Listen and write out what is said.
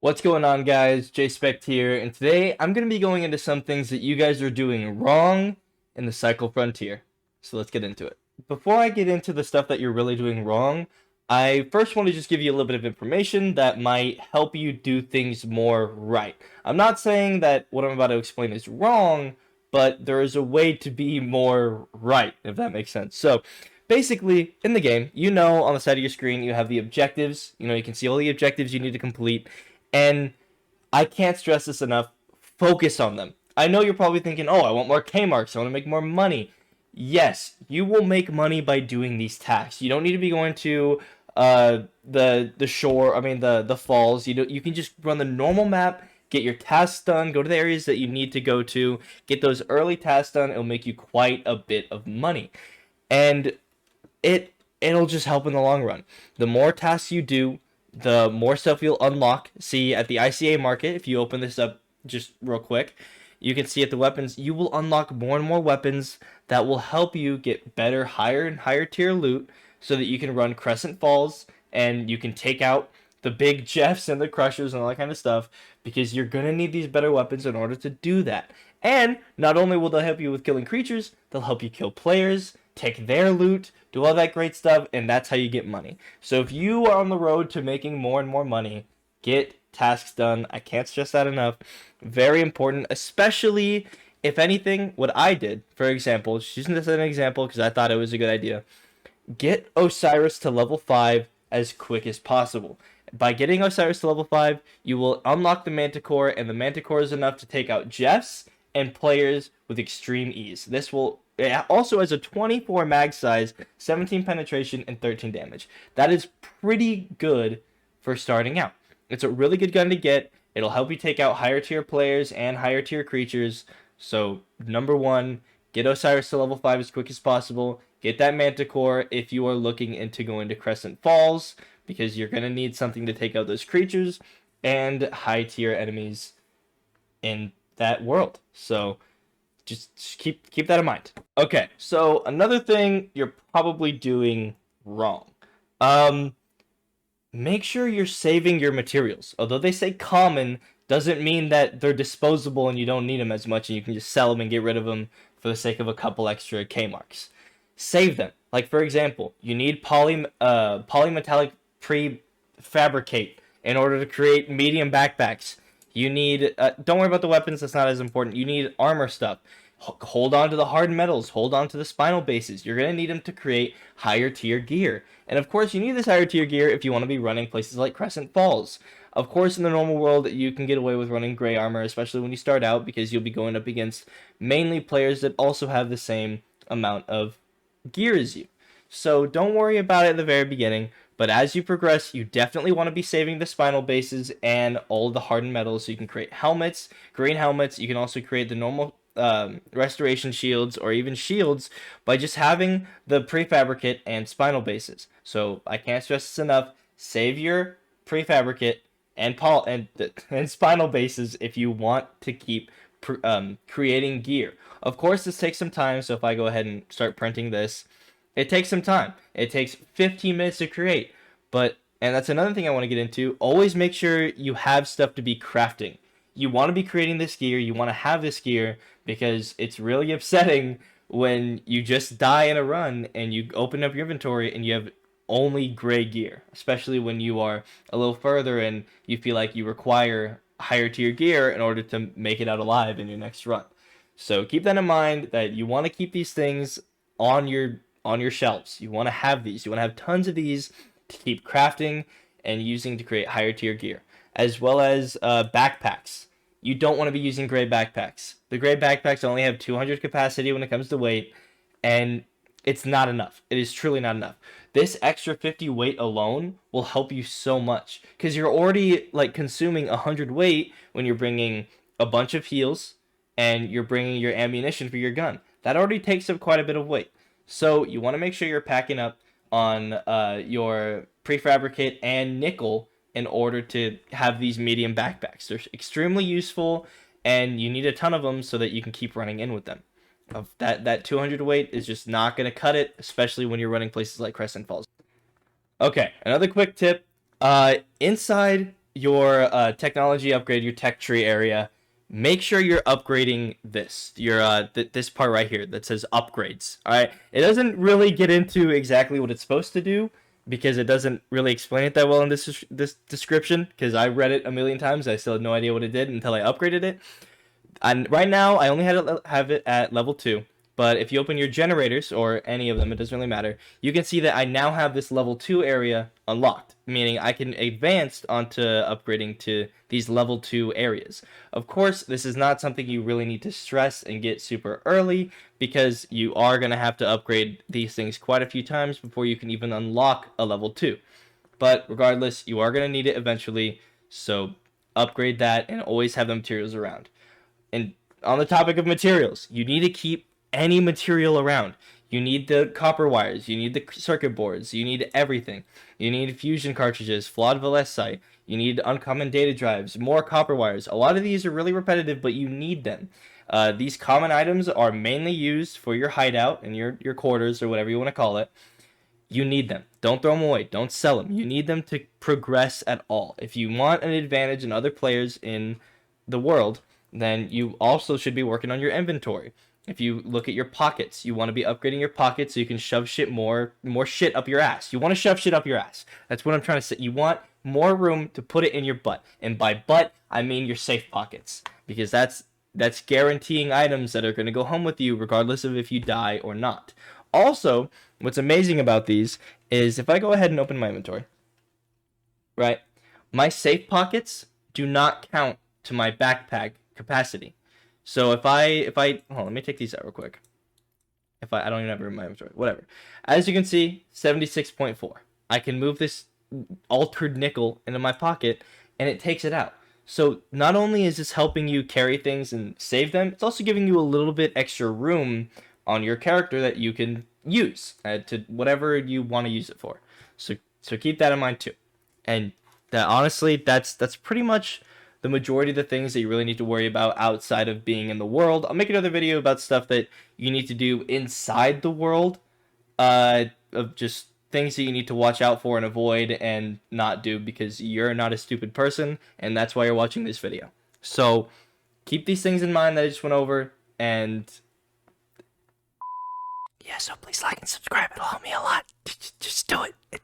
What's going on, guys? JSpect here, and today I'm going to be going into some things that you guys are doing wrong in the Cycle Frontier. So let's get into it. Before I get into the stuff that you're really doing wrong, I first want to just give you a little bit of information that might help you do things more right. I'm not saying that what I'm about to explain is wrong, but there is a way to be more right, if that makes sense. So, basically, in the game, on the side of your screen, you have the objectives. You can see all the objectives you need to complete, and I can't stress this enough. Focus on them. I know you're probably thinking, oh, I want more K marks. I want to make more money. Yes, you will make money by doing these tasks. You don't need to be going to the shore. I mean the falls. You can just run the normal map. Get your tasks done. Go to the areas that you need to go to. Get those early tasks done. It'll make you quite a bit of money, and it'll just help in the long run. The more tasks you do, the more stuff you'll unlock. See, at the ICA market, if you open this up just real quick, you can see at the weapons, you will unlock more and more weapons that will help you get better, higher and higher tier loot so that you can run Crescent Falls and you can take out the big Jeffs and the Crushers and all that kind of stuff, because you're going to need these better weapons in order to do that. And not only will they help you with killing creatures, they'll help you kill players, take their loot, do all that great stuff, and that's how you get money. So if you are on the road to making more and more money, get tasks done. I can't stress that enough. Very important, especially if anything, what I did, for example, just using this as an example because I thought it was a good idea, get Osiris to level 5 as quick as possible. By getting Osiris to level 5, you will unlock the Manticore, and the Manticore is enough to take out Jeffs and players with extreme ease. It also has a 24 mag size, 17 penetration, and 13 damage. That is pretty good for starting out. It's a really good gun to get. It'll help you take out higher tier players and higher tier creatures. So, number one, get Osiris to level 5 as quick as possible. Get that Manticore if you are looking into going to Crescent Falls, because you're going to need something to take out those creatures and high tier enemies in that world. So just keep that in mind. Okay, so another thing you're probably doing wrong. Make sure you're saving your materials. Although they say common, doesn't mean that they're disposable and you don't need them as much and you can just sell them and get rid of them for the sake of a couple extra K marks. Save them. Like, for example, you need polymetallic prefabricate in order to create medium backpacks. You need, don't worry about the weapons, that's not as important. You need armor stuff. Hold on to the hard metals, hold on to the spinal bases. You're going to need them to create higher tier gear. And of course, you need this higher tier gear if you want to be running places like Crescent Falls. Of course, in the normal world, you can get away with running gray armor, especially when you start out, because you'll be going up against mainly players that also have the same amount of gear as you. So don't worry about it in the very beginning, but as you progress, you definitely want to be saving the spinal bases and all the hardened metals so you can create helmets, green helmets. You can also create the normal restoration shields or even shields by just having the prefabricate and spinal bases. So I can't stress this enough. Save your prefabricate and spinal bases if you want to keep creating gear. Of course, this takes some time. So if I go ahead and start printing this, it takes some time. It takes 15 minutes to create. And that's another thing I want to get into. Always make sure you have stuff to be crafting. You want to be creating this gear. You want to have this gear because it's really upsetting when you just die in a run and you open up your inventory and you have only gray gear, especially when you are a little further and you feel like you require higher tier gear in order to make it out alive in your next run. So keep that in mind, that you want to keep these things on your shelves. You want to have these. You want to have tons of these to keep crafting and using to create higher tier gear, as well as backpacks. You don't want to be using gray backpacks. The gray backpacks only have 200 capacity when it comes to weight, and it's not enough. It is truly not enough. This extra 50 weight alone will help you so much, because you're already like consuming 100 weight when you're bringing a bunch of heals and you're bringing your ammunition for your gun. That already takes up quite a bit of weight. So you want to make sure you're packing up on your prefabricate and nickel in order to have these medium backpacks. They're extremely useful, and you need a ton of them so that you can keep running in with them. That 200 weight is just not going to cut it, especially when you're running places like Crescent Falls. Okay, another quick tip. Inside your technology upgrade, your tech tree area, make sure you're upgrading your this part right here that says upgrades. All right, it doesn't really get into exactly what it's supposed to do because it doesn't really explain it that well in this description. Because I read it a million times, I still had no idea what it did until I upgraded it. And right now, I only have it at level 2. But if you open your generators, or any of them, it doesn't really matter, you can see that I now have this level 2 area unlocked, meaning I can advance onto upgrading to these level 2 areas. Of course, this is not something you really need to stress and get super early, because you are going to have to upgrade these things quite a few times before you can even unlock a level 2. But regardless, you are going to need it eventually, so upgrade that and always have the materials around. And on the topic of materials, you need to keep any material around. You need the copper wires, you need the circuit boards, you need everything. You need fusion cartridges, flawed Valesite, you need uncommon data drives, more copper wires. A lot of these are really repetitive, but you need them. These common items are mainly used for your hideout and your quarters, or whatever you want to call it. You need them. Don't throw them away. Don't sell them. You need them to progress at all. If you want an advantage in other players in the world, then you also should be working on your inventory. If you look at your pockets, you want to be upgrading your pockets so you can shove more shit up your ass. You want to shove shit up your ass. That's what I'm trying to say. You want more room to put it in your butt. And by butt, I mean your safe pockets. Because that's guaranteeing items that are going to go home with you regardless of if you die or not. Also, what's amazing about these is if I go ahead and open my inventory, right, my safe pockets do not count to my backpack capacity. So if I hold on, let me take these out real quick. I don't even have room in my inventory, whatever. As you can see, 76.4. I can move this altered nickel into my pocket and it takes it out. So not only is this helping you carry things and save them, it's also giving you a little bit extra room on your character that you can use to whatever you want to use it for. So keep that in mind too. And that honestly, that's pretty much the majority of the things that you really need to worry about outside of being in the world. I'll make another video about stuff that you need to do inside the world, of just things that you need to watch out for and avoid and not do because you're not a stupid person, and that's why you're watching this video. So keep these things in mind that I just went over, and yeah, so please like and subscribe. It'll help me a lot. Just do it.